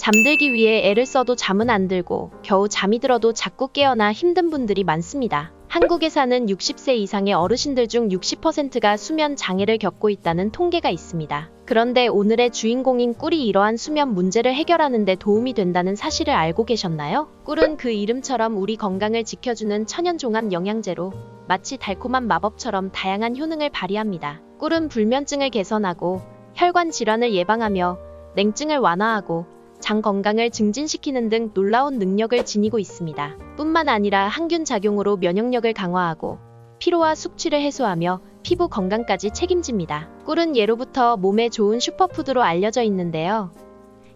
잠들기 위해 애를 써도 잠은 안 들고 겨우 잠이 들어도 자꾸 깨어나 힘든 분들이 많습니다. 한국에 사는 60세 이상의 어르신들 중 60%가 수면 장애를 겪고 있다는 통계가 있습니다. 그런데 오늘의 주인공인 꿀이 이러한 수면 문제를 해결하는 데 도움이 된다는 사실을 알고 계셨나요? 꿀은 그 이름처럼 우리 건강을 지켜주는 천연 종합 영양제로 마치 달콤한 마법처럼 다양한 효능을 발휘합니다. 꿀은 불면증을 개선하고 혈관 질환을 예방하며 냉증을 완화하고 장 건강을 증진시키는 등 놀라운 능력을 지니고 있습니다. 뿐만 아니라 항균 작용으로 면역력을 강화하고 피로와 숙취를 해소하며 피부 건강까지 책임집니다. 꿀은 예로부터 몸에 좋은 슈퍼푸드로 알려져 있는데요.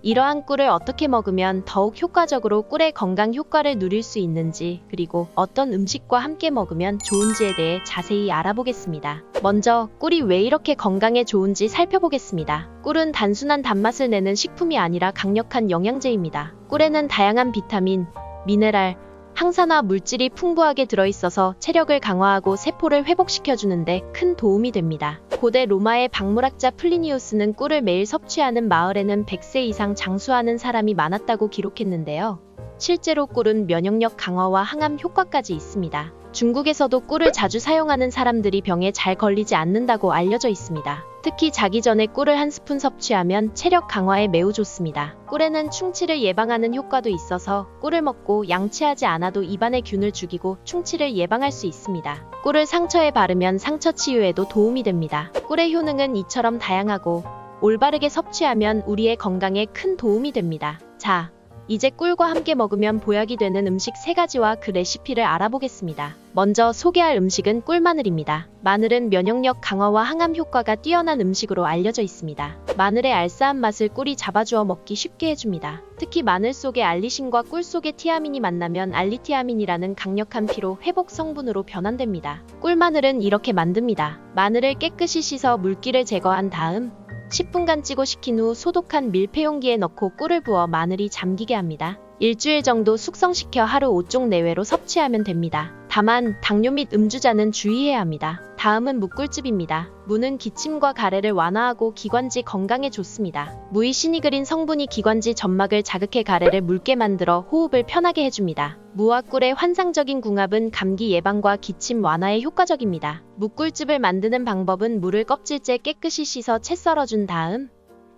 이러한 꿀을 어떻게 먹으면 더욱 효과적으로 꿀의 건강 효과를 누릴 수 있는지, 그리고 어떤 음식과 함께 먹으면 좋은지에 대해 자세히 알아보겠습니다. 먼저 꿀이 왜 이렇게 건강에 좋은지 살펴보겠습니다. 꿀은 단순한 단맛을 내는 식품이 아니라 강력한 영양제입니다. 꿀에는 다양한 비타민, 미네랄, 항산화 물질이 풍부하게 들어있어서 체력을 강화하고 세포를 회복시켜주는데 큰 도움이 됩니다. 고대 로마의 박물학자 플리니우스는 꿀을 매일 섭취하는 마을에는 100세 이상 장수하는 사람이 많았다고 기록했는데요. 실제로 꿀은 면역력 강화와 항암 효과까지 있습니다. 중국에서도 꿀을 자주 사용하는 사람들이 병에 잘 걸리지 않는다고 알려져 있습니다. 특히 자기 전에 꿀을 한 스푼 섭취하면 체력 강화에 매우 좋습니다. 꿀에는 충치를 예방하는 효과도 있어서 꿀을 먹고 양치하지 않아도 입안의 균을 죽이고 충치를 예방할 수 있습니다. 꿀을 상처에 바르면 상처 치유에도 도움이 됩니다. 꿀의 효능은 이처럼 다양하고 올바르게 섭취하면 우리의 건강에 큰 도움이 됩니다. 자, 이제 꿀과 함께 먹으면 보약이 되는 음식 3가지와 그 레시피를 알아보겠습니다. 먼저 소개할 음식은 꿀마늘입니다. 마늘은 면역력 강화와 항암 효과가 뛰어난 음식으로 알려져 있습니다. 마늘의 알싸한 맛을 꿀이 잡아주어 먹기 쉽게 해줍니다. 특히 마늘 속의 알리신과 꿀 속의 티아민이 만나면 알리티아민이라는 강력한 피로 회복 성분으로 변환됩니다. 꿀마늘은 이렇게 만듭니다. 마늘을 깨끗이 씻어 물기를 제거한 다음 10분간 찌고 식힌 후 소독한 밀폐용기에 넣고 꿀을 부어 마늘이 잠기게 합니다. 일주일 정도 숙성시켜 하루 5쪽 내외로 섭취하면 됩니다. 다만 당뇨 및 음주자는 주의해야 합니다. 다음은 무꿀즙입니다. 무는 기침과 가래를 완화하고 기관지 건강에 좋습니다. 무의 신이 그린 성분이 기관지 점막을 자극해 가래를 묽게 만들어 호흡을 편하게 해줍니다. 무와 꿀의 환상적인 궁합은 감기 예방과 기침 완화에 효과적입니다. 무꿀즙을 만드는 방법은 무를 껍질째 깨끗이 씻어 채 썰어준 다음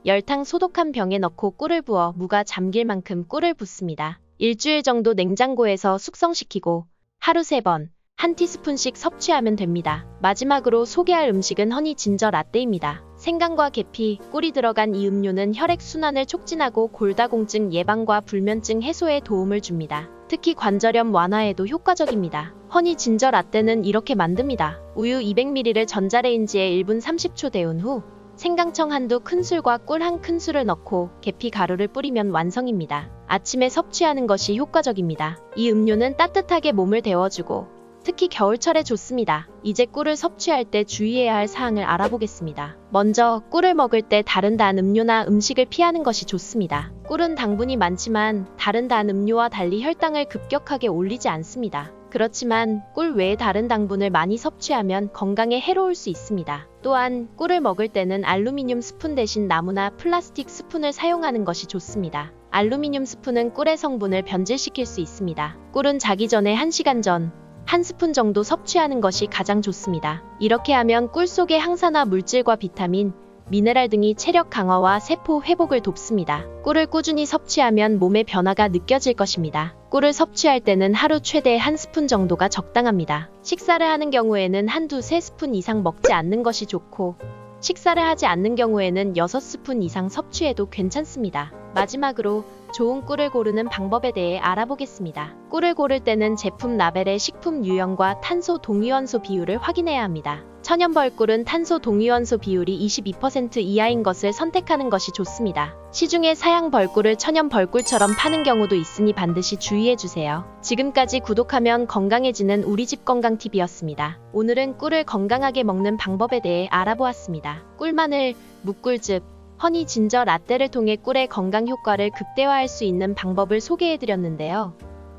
열탕 소독한 병에 넣고 꿀을 부어 무가 잠길 만큼 꿀을 붓습니다. 일주일 정도 냉장고에서 숙성시키고 하루 3번, 한 티스푼씩 섭취하면 됩니다. 마지막으로 소개할 음식은 허니 진저 라떼입니다. 생강과 계피, 꿀이 들어간 이 음료는 혈액순환을 촉진하고 골다공증 예방과 불면증 해소에 도움을 줍니다. 특히 관절염 완화에도 효과적입니다. 허니 진저 라떼는 이렇게 만듭니다. 우유 200ml를 전자레인지에 1분 30초 데운 후 생강청 한두 큰술과 꿀 한 큰술을 넣고 계피 가루를 뿌리면 완성입니다. 아침에 섭취하는 것이 효과적입니다. 이 음료는 따뜻하게 몸을 데워주고 특히 겨울철에 좋습니다. 이제 꿀을 섭취할 때 주의해야 할 사항을 알아보겠습니다. 먼저 꿀을 먹을 때 다른 단 음료나 음식을 피하는 것이 좋습니다. 꿀은 당분이 많지만 다른 단 음료와 달리 혈당을 급격하게 올리지 않습니다. 그렇지만 꿀 외에 다른 당분을 많이 섭취하면 건강에 해로울 수 있습니다. 또한 꿀을 먹을 때는 알루미늄 스푼 대신 나무나 플라스틱 스푼을 사용하는 것이 좋습니다. 알루미늄 스푼은 꿀의 성분을 변질시킬 수 있습니다. 꿀은 자기 전에 1시간 전 한 스푼 정도 섭취하는 것이 가장 좋습니다. 이렇게 하면 꿀 속의 항산화 물질과 비타민, 미네랄 등이 체력 강화와 세포 회복을 돕습니다. 꿀을 꾸준히 섭취하면 몸의 변화가 느껴질 것입니다. 꿀을 섭취할 때는 하루 최대 1스푼 정도가 적당합니다. 식사를 하는 경우에는 한두 3스푼 이상 먹지 않는 것이 좋고 식사를 하지 않는 경우에는 6스푼 이상 섭취해도 괜찮습니다. 마지막으로 좋은 꿀을 고르는 방법에 대해 알아보겠습니다. 꿀을 고를 때는 제품 라벨의 식품 유형과 탄소 동위원소 비율을 확인해야 합니다. 천연벌꿀은 탄소 동위원소 비율이 22% 이하인 것을 선택하는 것이 좋습니다. 시중에 사양 벌꿀을 천연 벌꿀처럼 파는 경우도 있으니 반드시 주의해주세요. 지금까지 구독하면 건강해지는 우리집 건강TV였습니다. 오늘은 꿀을 건강하게 먹는 방법에 대해 알아보았습니다. 꿀마늘, 무꿀즙, 허니 진저 라떼를 통해 꿀의 건강 효과를 극대화할 수 있는 방법을 소개해드렸는데요.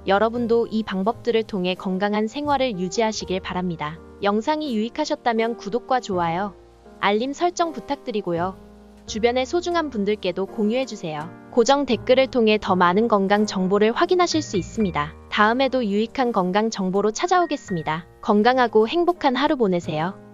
여러분도 이 방법들을 통해 건강한 생활을 유지하시길 바랍니다. 영상이 유익하셨다면 구독과 좋아요, 알림 설정 부탁드리고요. 주변의 소중한 분들께도 공유해주세요. 고정 댓글을 통해 더 많은 건강 정보를 확인하실 수 있습니다. 다음에도 유익한 건강 정보로 찾아오겠습니다. 건강하고 행복한 하루 보내세요.